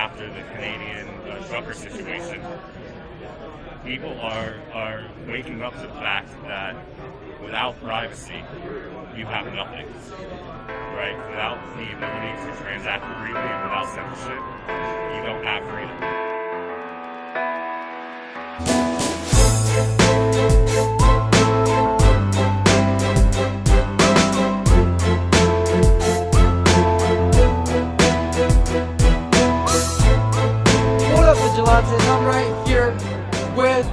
after the Canadian trucker situation, people are waking up to the fact that without privacy, you have nothing, right? Without the ability to transact freely and without censorship, you don't have freedom. I'm right here with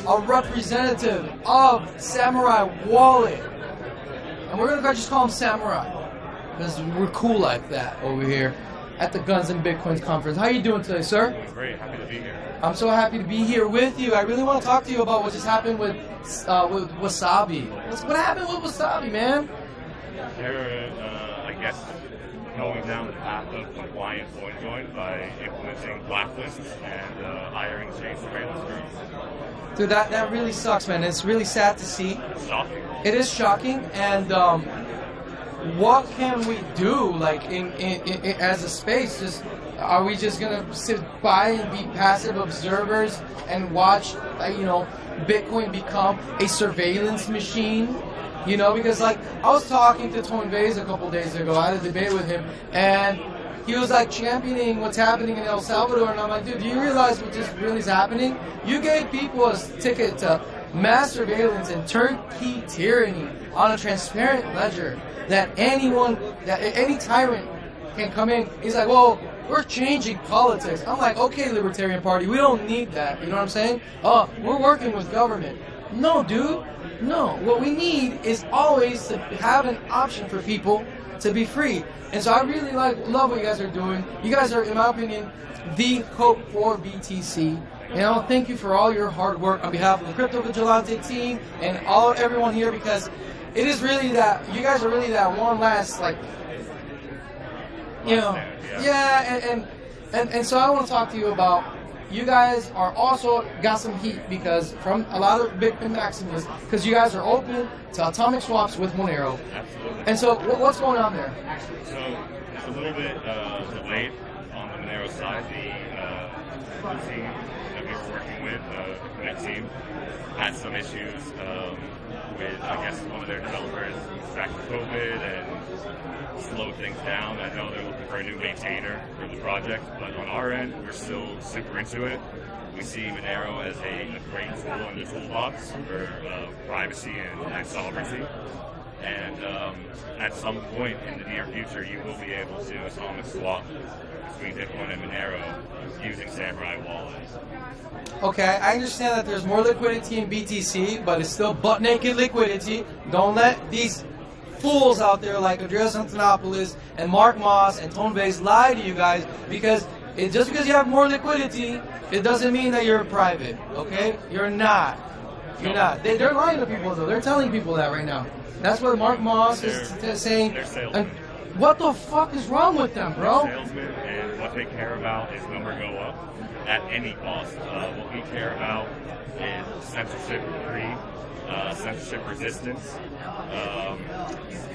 a representative of Samouraiwallet, and we're gonna just call him Samurai because we're cool like that over here at the Guns and Bitcoins conference. How are you doing today, sir? Great, happy to be here. I'm so happy to be here with you. I really want to talk to you about what just happened with Wasabi. What happened with Wasabi, man? They're, I guess, going down the path of compliant coin by implementing blacklists and hiring chain surveillance groups. Dude, that really sucks, man. It's really sad to see. It's shocking. It is shocking, and what can we do, like, in as a space? Just are we just gonna sit by and be passive observers and watch, Bitcoin become a surveillance machine? You know, because like I was talking to Tone Vase a couple days ago, I had a debate with him, and he was like championing what's happening in El Salvador, and I'm like, dude, do you realize what just really is happening? You gave people a ticket to mass surveillance and turnkey tyranny on a transparent ledger that any tyrant can come in. He's like, well, we're changing politics. I'm like, okay, Libertarian Party, we don't need that. You know what I'm saying? Oh, we're working with government. No, dude. No, what we need is always to have an option for people to be free. And so I really love what you guys are doing. You guys are, in my opinion, the hope for BTC. Thank you for all your hard work on behalf of the Crypto Vigilante team and everyone here, because it is really that, you guys are really that one last, and so I want to talk to you about, you guys are also got some heat because from a lot of Bitcoin maximalists, because you guys are open to atomic swaps with Monero. Absolutely. And so what's going on there? So it's a little bit delayed on the Monero side. The team that we were working with, the Connect team, had some issues with, I guess, one of their developers back to COVID and slowed things down. I know they're looking for a new maintainer for the project, but on our end, we're still super into it. We see Monero as a great tool in the toolbox for privacy and sovereignty. And at some point in the near future, you will be able to atomic swap between Bitcoin and Monero using Samouraiwallet. Okay, I understand that there's more liquidity in BTC, but it's still butt-naked liquidity. Don't let these fools out there like Andreas Antonopoulos and Mark Moss and Tone Vase lie to you guys, because just because you have more liquidity, it doesn't mean that you're private, okay? You're not. You're not. They're lying to people, though. They're telling people that right now. That's what Mark Moss is saying. They're salesmen. What the fuck is wrong with them, bro? They're salesmen, and what they care about is number go up at any cost. What we care about is censorship-free, censorship resistance,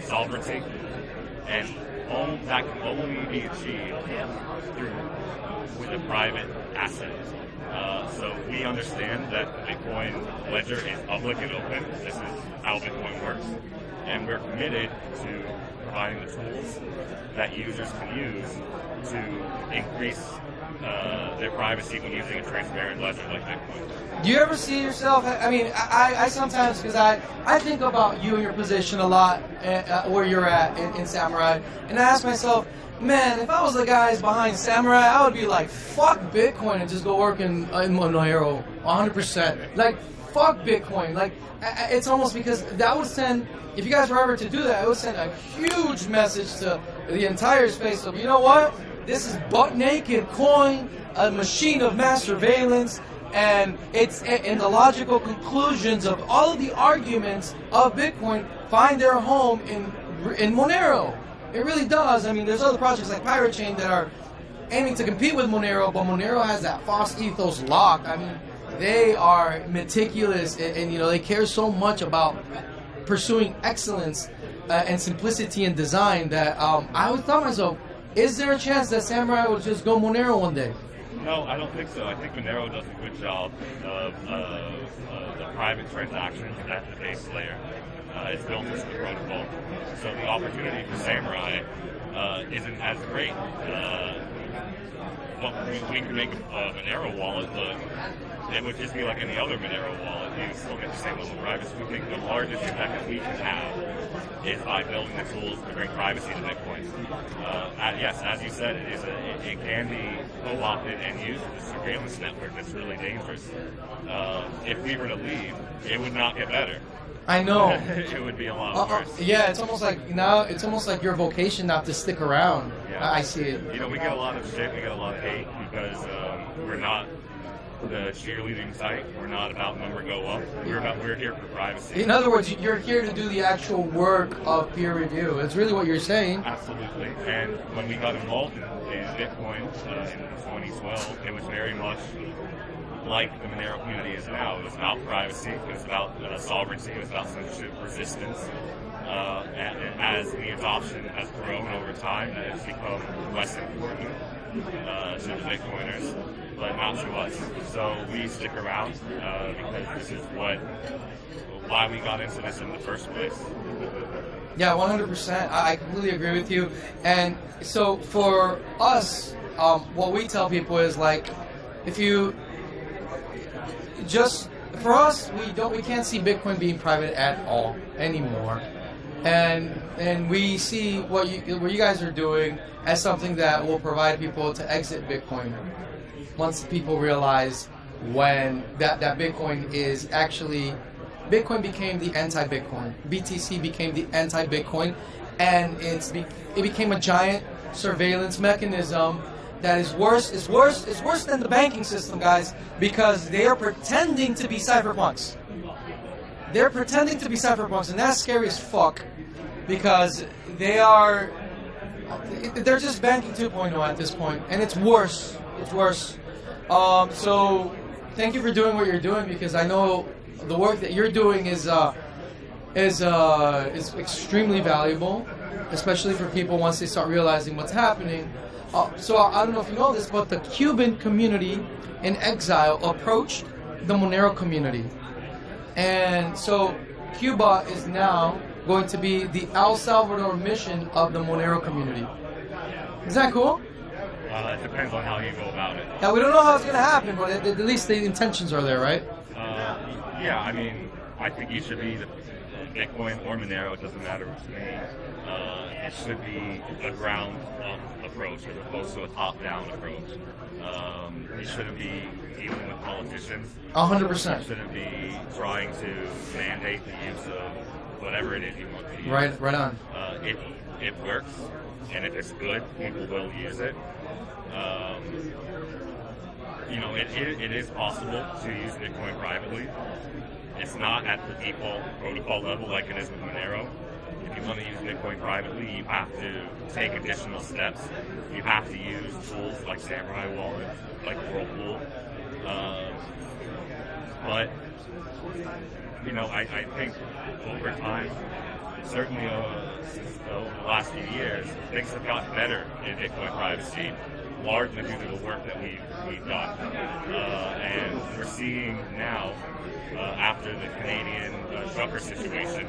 sovereignty, and all that can only be achieved with a private asset. So we understand that the Bitcoin ledger is public and open. This is how Bitcoin works, and we're committed to providing the tools that users can use to increase their privacy when using a transparent ledger like Bitcoin. Do you ever see yourself, I sometimes, because I think about you and your position a lot, where you're at in Samurai, and I ask myself, man, if I was the guys behind Samurai, I would be like, fuck Bitcoin and just go work in Monero, 100%. Like, fuck Bitcoin. Like, it's almost because that would send, if you guys were ever to do that, it would send a huge message to the entire space of, you know what? This is butt-naked coin, a machine of mass surveillance, and it's in the logical conclusions of all of the arguments of Bitcoin find their home in Monero. It really does. I mean, there's other projects like Pirate Chain that are aiming to compete with Monero, but Monero has that false ethos locked. I mean, they are meticulous, and they care so much about pursuing excellence and simplicity in design that I always thought to myself, is there a chance that Samurai will just go Monero one day? No, I don't think so. I think Monero does a good job of the private transactions at the base layer. It's built into the protocol. So the opportunity for Samurai isn't as great. Well, we could make a Monero wallet, but it would just be like any other Monero wallet. You still get the same level of privacy. We think the largest impact that we can have is by building the tools to bring privacy to Bitcoin. Yes, as you said, it can be co-opted and used as a surveillance network that's really dangerous. If we were to leave, it would not get better. I know. It would be a lot worse. Yeah, it's almost like your vocation not to stick around. Yeah. I see it. You know, we get a lot of shit, we get a lot of hate because we're not the cheerleading site. We're not about number go up. We're here for privacy. In other words, you're here to do the actual work of peer review. That's really what you're saying. Absolutely. And when we got involved in Bitcoin in 2012, it was very much like the Monero community is now. It was about privacy, it was about sovereignty, it was about censorship resistance. And as the adoption has grown over time, it's become less important to the Bitcoiners, but not to us. So we stick around because this is why we got into this in the first place. Yeah, 100%. I completely agree with you. And so for us, what we tell people is like, if you just for us, we can't see Bitcoin being private at all anymore, and we see what you guys are doing as something that will provide people to exit Bitcoin once people realize when that Bitcoin is actually Bitcoin became the anti-Bitcoin, BTC became the anti-Bitcoin, and it became a giant surveillance mechanism. That is worse. It's worse than the banking system, guys, because they are pretending to be cypherpunks. They're pretending to be cypherpunks, and that's scary as fuck, because they're just banking 2.0 at this point, and it's worse. It's worse. So thank you for doing what you're doing, because I know the work that you're doing is extremely valuable, especially for people once they start realizing what's happening. So I don't know if you know this, but the Cuban community in exile approached the Monero community. And so Cuba is now going to be the El Salvador mission of the Monero community. Is that cool? It depends on how you go about it. Yeah, we don't know how it's going to happen, but at least the intentions are there, right? Yeah, I mean, I think you should be Bitcoin or Monero, it doesn't matter to me. It should be a ground-up approach as opposed to a top-down approach. You shouldn't be dealing with politicians. 100%. You shouldn't be trying to mandate the use of whatever it is you want to use. Right on. If it works, and if it's good, people will use it. You know, it is possible to use Bitcoin privately. It's not at the default protocol level like it is with Monero. If you want to use Bitcoin privately, you have to take additional steps. You have to use tools like Samouraiwallet, like Whirlpool. But, you know, I think over time, certainly since the last few years, things have gotten better in Bitcoin privacy, largely due to the work that we've done. And we're seeing now, after the Canadian trucker situation,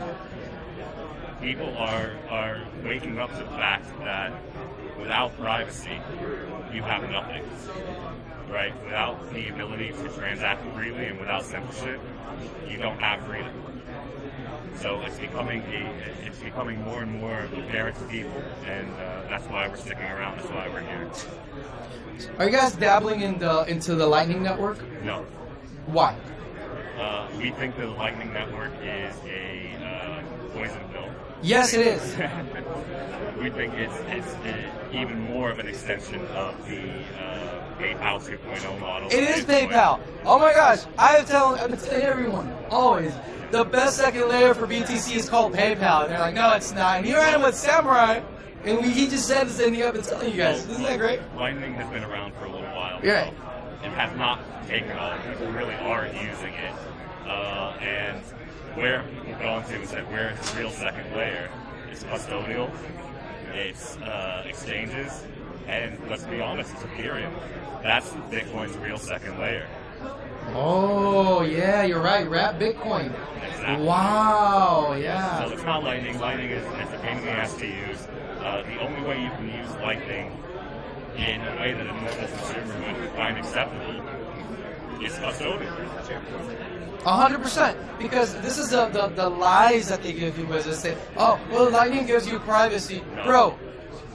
people are waking up to the fact that without privacy, you have nothing, right? Without the ability to transact freely and without censorship, you don't have freedom. So it's becoming more and more apparent to people, and that's why we're sticking around. That's why we're here. Are you guys dabbling into the Lightning Network? No. Why? We think the Lightning Network is a poison pill. Yes, it is. We think it's even more of an extension of the PayPal 2.0 model. It is PayPal. Oh my gosh, I've been telling everyone always. The best second layer for BTC is called PayPal. And they're like, no, it's not. And here I am with Samurai, and he just said the same thing I've been telling you guys. Isn't that great? Lightning has been around for a little while. Yeah. It has not taken off. People really aren't using it. And where we've gone to is that where it's a real second layer is custodial. it's exchanges, and let's be honest, it's Ethereum. That's Bitcoin's real second layer. Oh, yeah, you're right. Wrap Bitcoin. Exactly. Wow, yeah. So it's not Lightning. Lightning is a pain in the ass to use. The only way you can use Lightning in a way that a normal consumer would find acceptable is custodial. 100%, because this is the lies that they give you, as they say, oh, well, Lightning gives you privacy. No. Bro,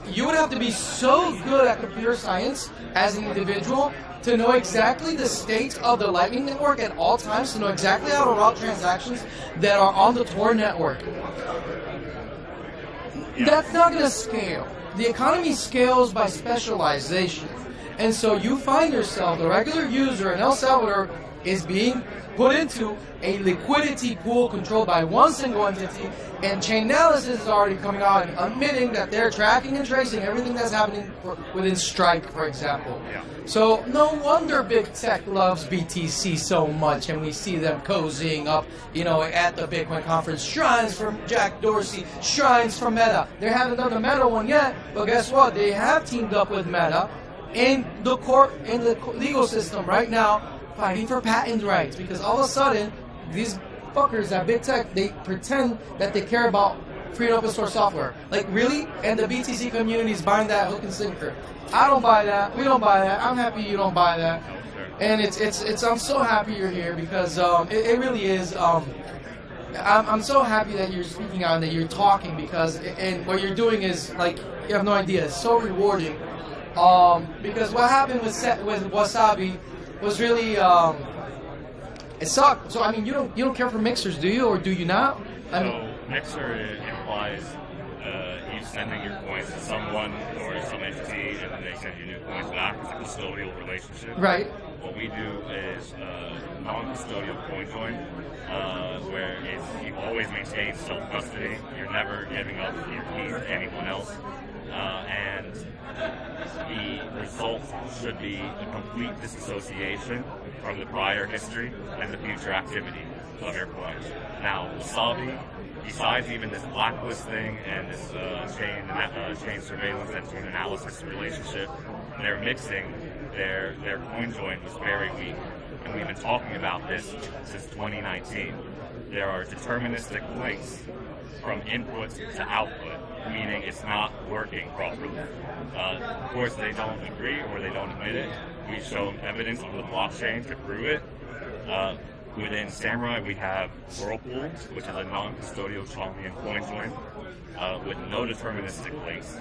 you would have to be so good at computer science as an individual to know exactly the state of the Lightning Network at all times, to know exactly how to route transactions that are on the Tor network. Yeah. That's not going to scale. The economy scales by specialization. And so you find yourself, the regular user in El Salvador, is being put into a liquidity pool controlled by one single entity, and Chainalysis is already coming out and admitting that they're tracking and tracing everything that's happening within Strike, for example. Yeah. So no wonder big tech loves BTC so much, and we see them cozying up, at the Bitcoin conference. Shrines from Jack Dorsey, shrines from Meta. They haven't done the Meta one yet, but guess what? They have teamed up with Meta in the legal system right now, fighting for patent rights, because all of a sudden these fuckers at big tech, they pretend that they care about free and open source software. Like, really? And the BTC community is buying that hook and sinker. I don't buy that. We don't buy that. I'm happy you don't buy that. And it's I'm so happy you're here, because it really is. I'm so happy that you're speaking out and that you're talking, because and what you're doing is, like, you have no idea. It's so rewarding. Because what happened with Wasabi was really it sucked. So I mean, you don't care for mixers, do you, or do you not? Mixer implies you sending your coins to someone or some entity, and then they send you new coins back. It's a custodial relationship. Right. What we do is non-custodial coin join, where you always maintain self-custody. You're never giving up your keys to anyone else, and the result should be a complete disassociation from the prior history and the future activity of your coins. Now, Wasabi, besides even this blacklist thing and this chain surveillance and chain analysis relationship, they're mixing their coin join was very weak. And we've been talking about this since 2019. There are deterministic links from input to output, meaning it's not working properly. Of course, they don't agree or they don't admit it. We've shown evidence on the blockchain to prove it. Within Samurai, we have Whirlpool, which is a non-custodial Chonglian coin join with no deterministic links,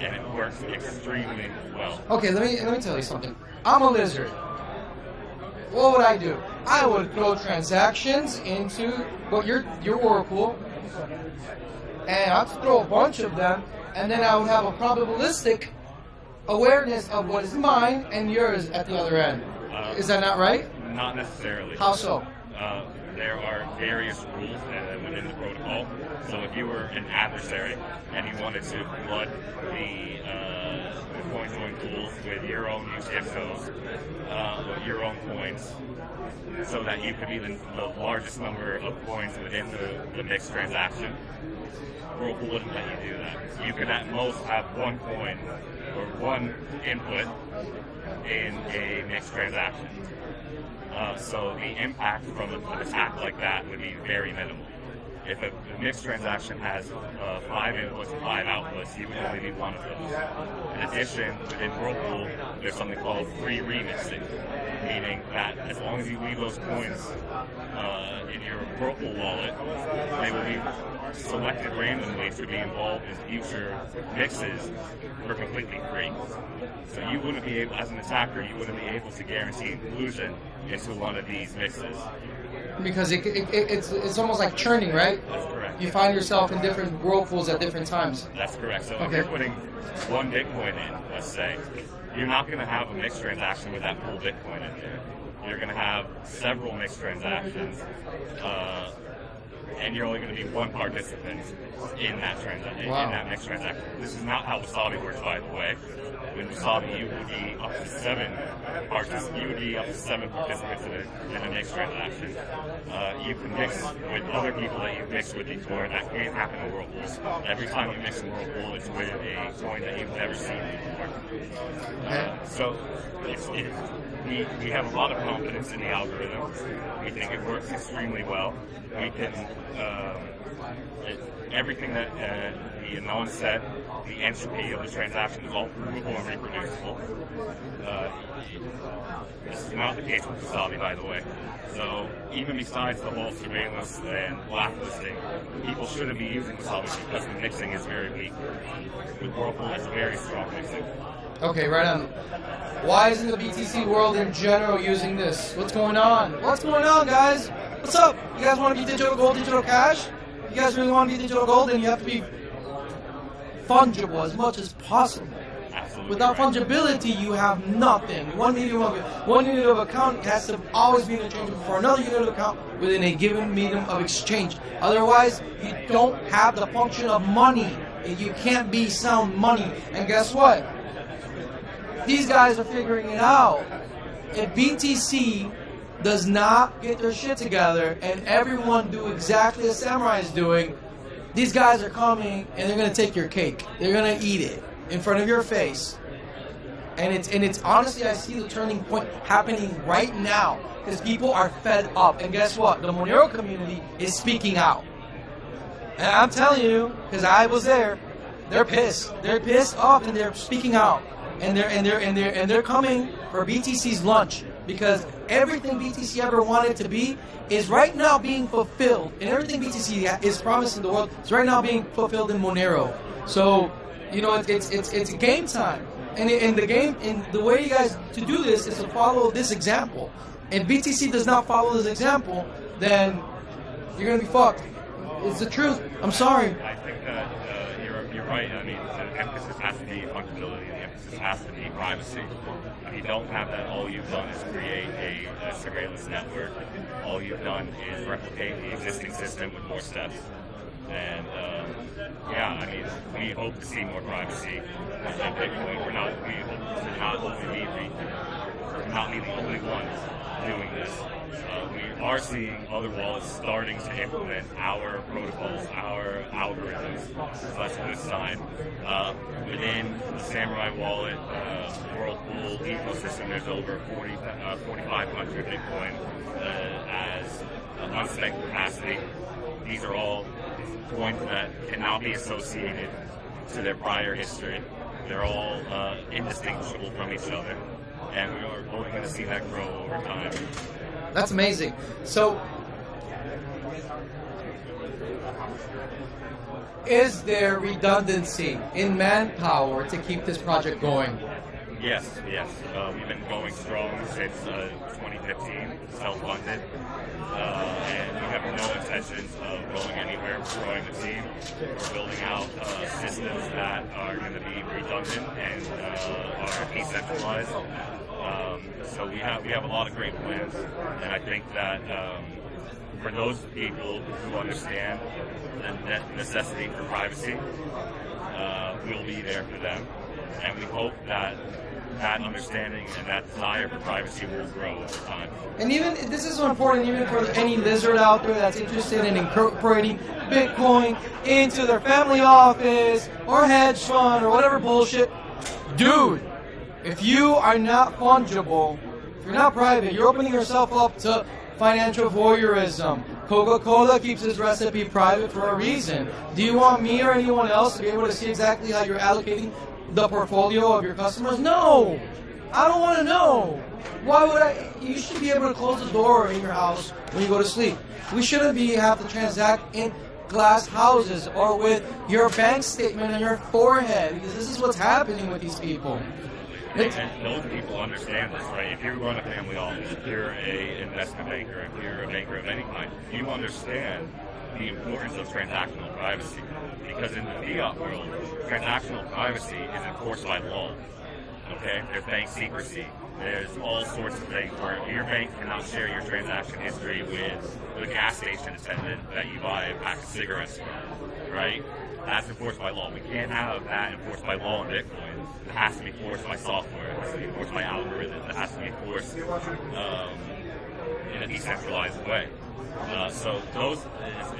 and it works extremely well. Okay, let me tell you something. I'm a lizard. What would I do? I would throw transactions into your Whirlpool, and I'd throw a bunch of them, and then I would have a probabilistic awareness of what is mine and yours at the other end. Is that not right? Not necessarily. How so? There are various rules within the protocol. So if you were an adversary and you wanted to flood the coin join pools with your own UTXOs, your own coins, so that you could be the largest number of coins within the mixed transaction, Whirlpool wouldn't let you do that. You could at most have one coin or one input in a mixed transaction. So the impact from an attack like that would be very minimal. If a mixed transaction has 5 inputs and 5 outputs, you would only need one of those. In addition, within Whirlpool, there's something called free remixing, meaning that as long as you leave those coins in your Whirlpool wallet, they will be selected randomly to be involved in future mixes for completely free. So you wouldn't be able, as an attacker, you wouldn't be able to guarantee inclusion into one of these mixes. Because it's almost like churning, right? That's correct. You find yourself in different whirlpools at different times. That's correct. So if you're putting one Bitcoin in, let's say, you're not going to have a mixed transaction with that full Bitcoin in there. You're going to have several mixed transactions and you're only going to be one participant in that transaction, Wow. in that next transaction. This is not how Wasabi works, by the way. With Wasabi, you would be up to seven participants in the next transaction. You can mix with other people that you've mixed with before. That can't happen in Whirlpools. Every time you mix in Whirlpool, it's with a coin that you've never seen before. So we have a lot of confidence in the algorithm. We think it works extremely well. We can everything that the Anon said, the entropy of the transaction is all provable and reproducible. This is not the case with Wasabi, by the way. So even besides the whole surveillance and blacklisting, people shouldn't be using Wasabi because the mixing is very weak. With Whirlpool, it's very strong mixing. Okay, right on. Why isn't the BTC world in general using this? What's going on? What's going on, guys? What's up? You guys want to be digital gold, digital cash? You guys really want to be digital gold, then you have to be fungible as much as possible. Absolutely. Without fungibility, you have nothing. One unit of account has to always be interchangeable for another unit of account within a given medium of exchange. Otherwise, you don't have the function of money. You can't be sound money. And guess what? These guys are figuring it out. If BTC does not get their shit together and everyone do exactly as Samurai is doing, these guys are coming and they're gonna take your cake. They're gonna eat it in front of your face. And it's honestly, I see the turning point happening right now because people are fed up. And guess what? The Monero community is speaking out. And I'm telling you, because I was there, they're pissed. They're pissed off and they're speaking out. And they're coming for BTC's lunch because everything BTC ever wanted to be is right now being fulfilled, and everything BTC is promising the world is right now being fulfilled in Monero. So, you know, it's game time, and the way you guys to do this is to follow this example. If BTC does not follow this example, then you're gonna be fucked. It's the truth. I'm sorry. I think that you're right. I mean, the emphasis has to be functionality. The emphasis has to be privacy. If you don't have that, all you've done is create a surveillance network. All you've done is replicate the existing system with more steps. And yeah, I mean, we hope to see more privacy in Bitcoin. We hope to not be the only ones doing this. We are seeing other wallets starting to implement our protocols, our algorithms, so that's a good sign. Within the Samouraiwallet Whirlpool ecosystem, there's over 4,500 Bitcoin as unspent capacity. These are all coins that cannot be associated to their prior history. They're all indistinguishable from each other, and we are only going to see that grow over time. That's amazing. So, is there redundancy in manpower to keep this project going? Yes. We've been going strong since 2015, self-funded, and we have no intentions of going anywhere. We're growing the team. We're building out systems that are going to be redundant and are decentralized. So we have a lot of great plans, and I think that for those people who understand the necessity for privacy, we'll be there for them, and we hope that understanding and that desire for privacy will grow over time. And even this is so important, even for any lizard out there that's interested in incorporating Bitcoin into their family office or hedge fund or whatever bullshit. Dude, if you are not fungible, if you're not private, you're opening yourself up to financial voyeurism. Coca-Cola keeps its recipe private for a reason. Do you want me or anyone else to be able to see exactly how you're allocating the portfolio of your customers? No! I don't want to know. Why would I? You should be able to close the door in your house when you go to sleep. We shouldn't have to transact in glass houses or with your bank statement on your forehead, because this is what's happening with these people. And those people understand this, right? If you run a family office, if you're an investment banker, if you're a banker of any kind, you understand the importance of transactional privacy. Because in the fiat world, transactional privacy is enforced by law. Okay, there's bank secrecy. There's all sorts of things where your bank cannot share your transaction history with the gas station attendant that you buy a pack of cigarettes from, right? That's enforced by law. We can't have that enforced by law in Bitcoin. It has to be enforced by software. It has to be enforced by algorithms. It has to be enforced in a decentralized way. So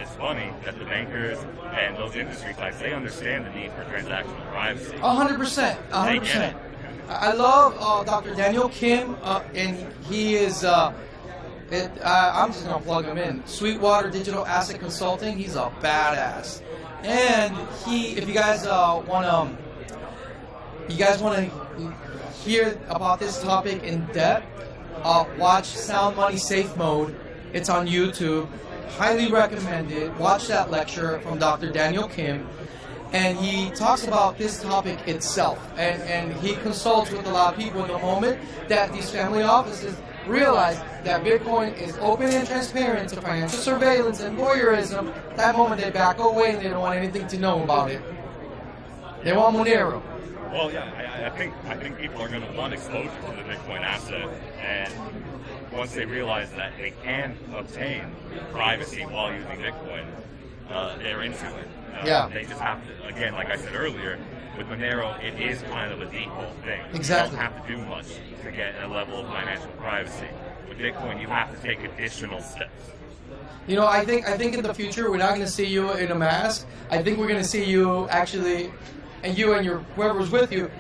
it's funny that the bankers and those industry types, they understand the need for transactional privacy. 100%. 100%. I love Dr. Daniel Kim, and he is, I'm just going to plug him in, Sweetwater Digital Asset Consulting. He's a badass. And if you guys want to hear about this topic in depth, watch Sound Money Safe Mode. It's on YouTube. Highly recommended. Watch that lecture from Dr. Daniel Kim. And he talks about this topic itself. And he consults with a lot of people at the moment that these family offices realize that Bitcoin is open and transparent to financial surveillance and voyeurism. That moment they back away and they don't want anything to know about it. They want Monero. Well, yeah, I think people are going to want exposure to the Bitcoin asset, and once they realize that they can obtain privacy while using Bitcoin, they're into it. Yeah. They just have to, again, like I said earlier, with Monero, it is kind of a default thing. Exactly. You don't have to do much to get a level of financial privacy. With Bitcoin, you have to take additional steps. You know, I think in the future we're not going to see you in a mask. I think we're going to see you actually, and you and your whoever's with you,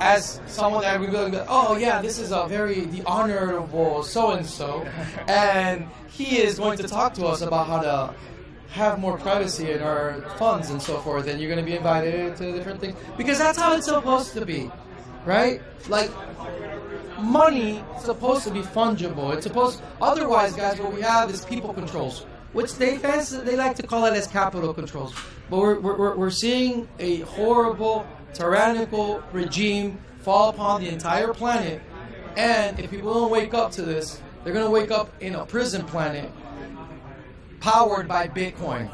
as someone that we go, oh yeah, this is the honorable so and so, and he is going to talk to us about how to have more privacy in our funds and so forth, and you're going to be invited to different things because that's how it's supposed to be, right? Like, money is supposed to be fungible. It's supposed. Otherwise, guys, what we have is people controls, which they like to call it as capital controls. But we're seeing a horrible, tyrannical regime fall upon the entire planet, and if people don't wake up to this, they're going to wake up in a prison planet powered by Bitcoin,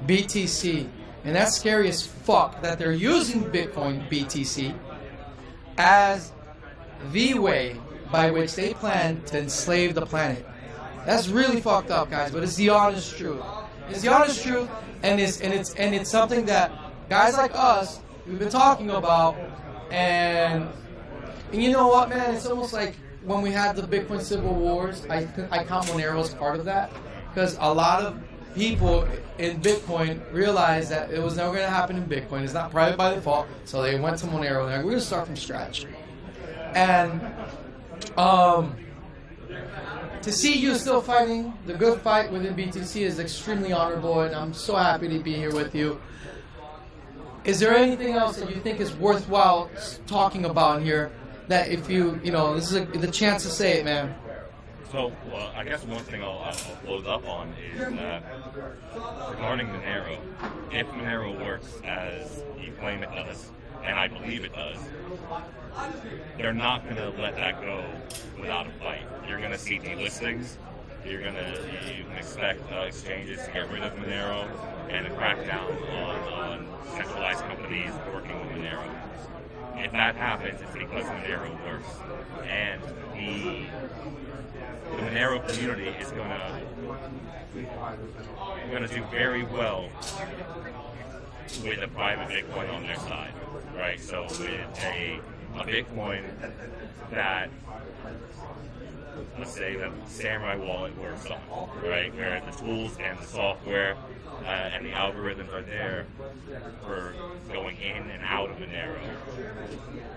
BTC. And that's scary as fuck that they're using Bitcoin, BTC, as the way by which they plan to enslave the planet. That's really fucked up, guys, but it's the honest truth. It's the honest truth, and it's something that guys like us, we've been talking about, and you know what, man, it's almost like when we had the Bitcoin Civil Wars, I count Monero as part of that. Because a lot of people in Bitcoin realized that it was never going to happen in Bitcoin. It's not private by default. So they went to Monero. They're like, we're going to start from scratch. And to see you still fighting the good fight within BTC is extremely honorable. And I'm so happy to be here with you. Is there anything else that you think is worthwhile talking about here? That if this is the chance to say it, man. So, I guess one thing I'll close up on is that regarding Monero, if Monero works as you claim it does, and I believe it does, they're not going to let that go without a fight. You're going to see delistings. You can expect exchanges to get rid of Monero and a crackdown on centralized companies working with Monero. If that happens, it's because Monero works. And the Monero community is going to do very well with a private Bitcoin on their side, right? So with a Bitcoin that, let's say, that Samouraiwallet works on, right? Where the tools and the software and the algorithms are there for going in and out of Monero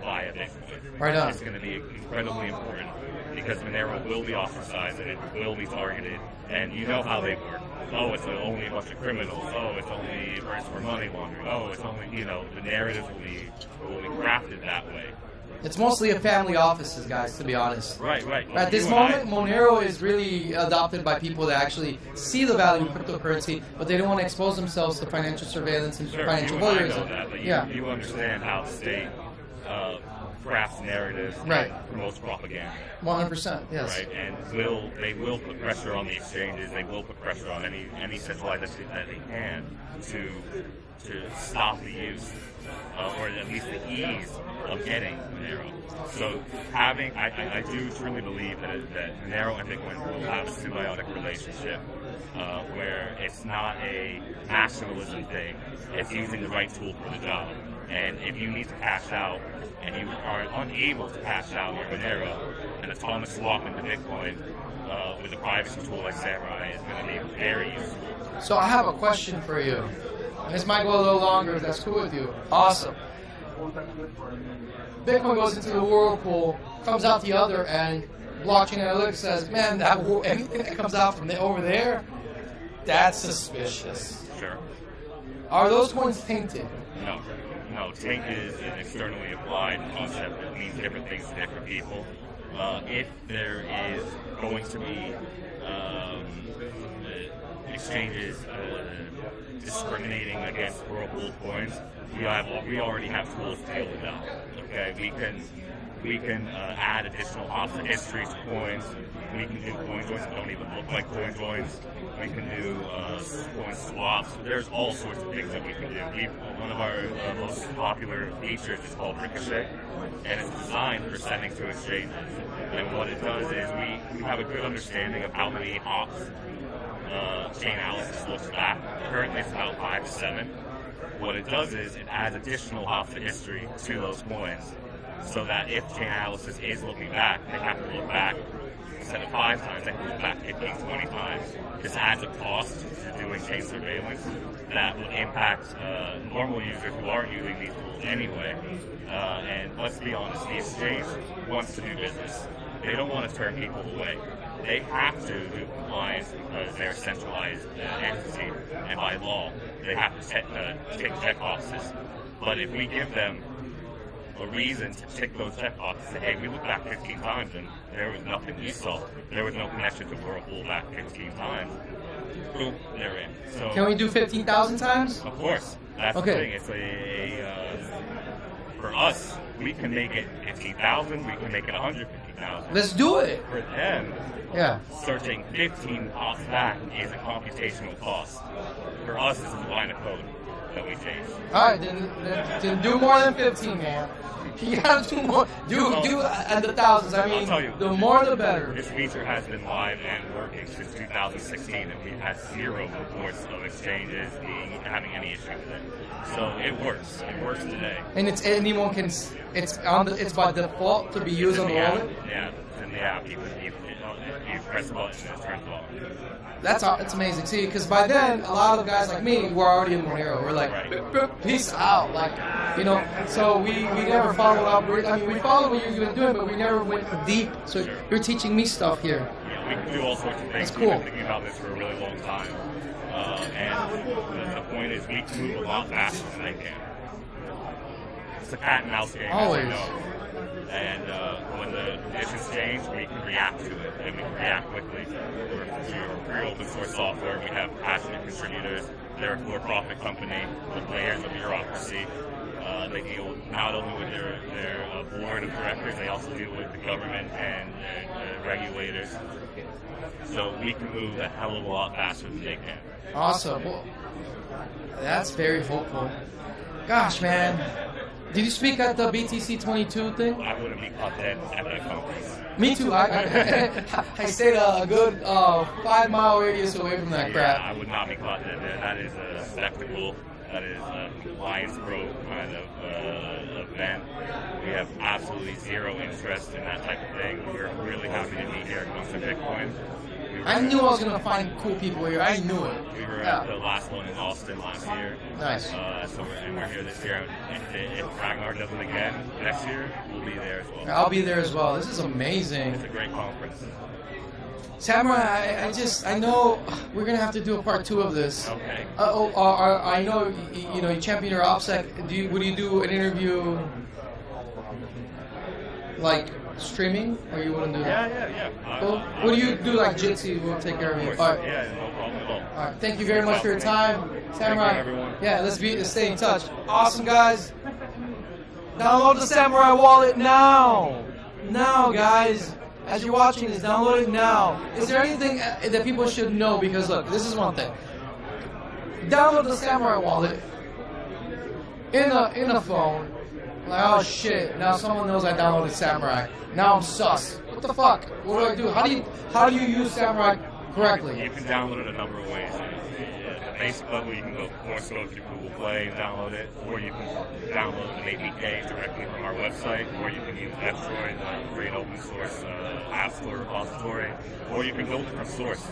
via Bitcoin. Right on. It's going to be incredibly important because Monero will be ostracized and it will be targeted, and you know how they work. Oh, it's only a bunch of criminals. Oh, it's only for money laundering. Oh, it's only, the narrative will be crafted that way. It's mostly a family offices, guys, to be honest. Right. At this moment, Monero is really adopted by people that actually see the value in cryptocurrency, but they don't want to expose themselves to financial surveillance and financial voyeurism. You understand how the state crafts narratives, right, and promotes propaganda. 100%, yes. Right, and they will put pressure on the exchanges. They will put pressure on any centralized entity that they can to stop the use, or at least the ease of getting Monero. So I do truly believe that Monero and Bitcoin will have a symbiotic relationship, where it's not a nationalism thing. It's using the right tool for the job. And if you need to cash out and you are unable to cash out your Monero, an autonomous swap into Bitcoin with a privacy tool like Samurai is going to be very useful. So I have a question for you. This might go a little longer if that's cool with you. Awesome. Bitcoin goes into the whirlpool, comes out the other end. Blockchain analytics says, man, anything that comes out from over there, that's suspicious. Sure. Are those coins tainted? No. No, taint is an externally applied concept that means different things to different people. If there is going to be exchanges discriminating against whirlpool coins, we already have tools to deal with that. Okay, we can add additional hops and histories to coins. We can do coin joins that don't even look like coin joins. We can do coin swaps. There's all sorts of things that we can do. One of our most popular features is called Ricochet, and it's designed for sending to exchanges. And what it does is we have a good understanding of how many hops Chainalysis looks back. Currently it's about 5 to 7. What it does is it adds additional hops to history to those coins, so that if Chainalysis is looking back, they have to look back instead of 5 times, they can look back 15, 20 times. This adds a cost to doing chain surveillance that would impact normal users who aren't using these tools anyway. And let's be honest, the exchange wants to do business. They don't want to turn people away. They have to do compliance because they're a centralized entity, and by law, they have to tick check boxes. But if we give them a reason to tick those check boxes, say, hey, we looked back 15 times and there was nothing we saw. There was no connection to Whirlpool back 15 times. Boom, they're in. So, can we do 15,000 times? Of course. That's okay. The thing. It's for us, we can make it 15,000, we can make it 150,000. Let's do it. For them, yeah, searching 15 hops back is a computational cost. For us, this is a line of code that we change. Alright, then do more than 15, man. You gotta do more. Do at the thousands. I mean, the more the better. This feature has been live and working since 2016, and we've had 0 reports of exchanges having any issue with it. So it works. It works today. And anyone can. It's by default to be used on the wallet. Yeah, it's in the app. You press the button and it turns on. It's amazing. See, because by then, a lot of guys like me who are already in Monero, we're like, peace out. Like, so we never followed up. We followed what you've been doing, but we never went deep. So you're teaching me stuff here. Yeah, we can do all sorts of things. That's cool. We've been thinking about this for a really long time. And the point is, we can move a lot faster than they can. It's a cat and mouse game. Always. And when the conditions change, we can react to it, and we can react quickly. We're open source software. We have passionate contributors. They're a for-profit company with layers of bureaucracy. They deal not only with their board of directors, they also deal with the government and regulators. So we can move a hell of a lot faster than they can. Awesome. Well, that's very hopeful. Gosh, man. Did you speak at the BTC 22 thing? I wouldn't be caught dead at that conference. Me too. I stayed a good 5-mile radius away from that crap. Yeah, I would not be caught dead there. That is a spectacle. That is a compliance probe kind of event. We have absolutely 0 interest in that type of thing. We're really happy to be here at Costa Bitcoin. I knew I was going to find cool people here. I knew it. We were at the last one in Austin last year. Nice. We're here this year. If Ragnar does it again next year, we'll be there as well. I'll be there as well. This is amazing. It's a great conference. Samurai, I know we're going to have to do a part 2 of this. Okay. I know you champion your OPSEC. Would you do an interview like streaming, or you wouldn't do that? Yeah. Well, what do you do, like Jitsi? We'll take care of you. All right. Yeah, no problem at all. All right. Thank you very much for your time, Samurai. Thank you, everyone. Yeah, let's stay in touch. Awesome, guys. Download the Samurai Wallet now. Now, guys. As you're watching this, download it now. Is there anything that people should know? Because look, this is one thing. Download the Samurai Wallet in a phone. Like, oh shit, now someone knows I downloaded Samurai. Now I'm sus. What the fuck? What do I do? How do you use Samurai correctly? You can download it a number of ways. Facebook, you can go through Google Play and download it, or you can download an APK directly from our website, or you can use F-Droid, a great open source app store repository, or you can build it from source.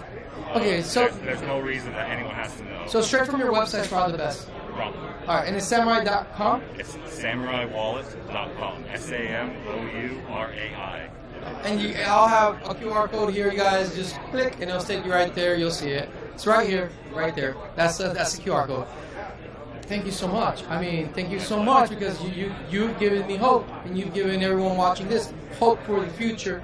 Okay, so there's no reason that anyone has to know. So straight from your website is probably the best. Probably. All right, and it's samurai.com? It's Samouraiwallet.com. Samourai. And I'll have a QR code here, you guys. Just click, and it'll take you right there. You'll see it. It's right here, right there. That's the QR code. Thank you so much. I mean, thank you so much because you've given me hope, and you've given everyone watching this hope for the future.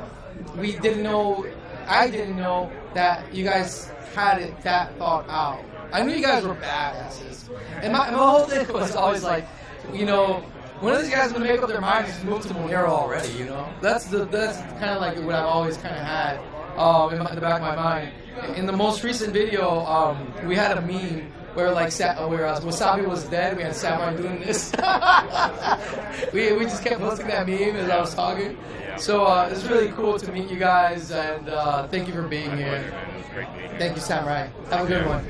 We didn't know, I didn't know that you guys had it that thought out. I knew you guys were badasses, and my whole thing was always like, you know, when are these guys gonna make up their minds to move to Monero already? You know, that's kind of like what I've always kind of had in the back of my mind. In the most recent video, we had a meme where like where Wasabi was dead, we had Samurai doing this. we just kept posting that meme as I was talking. So it's really cool to meet you guys, and thank you for being here. Thank you, Samurai. Have a good one.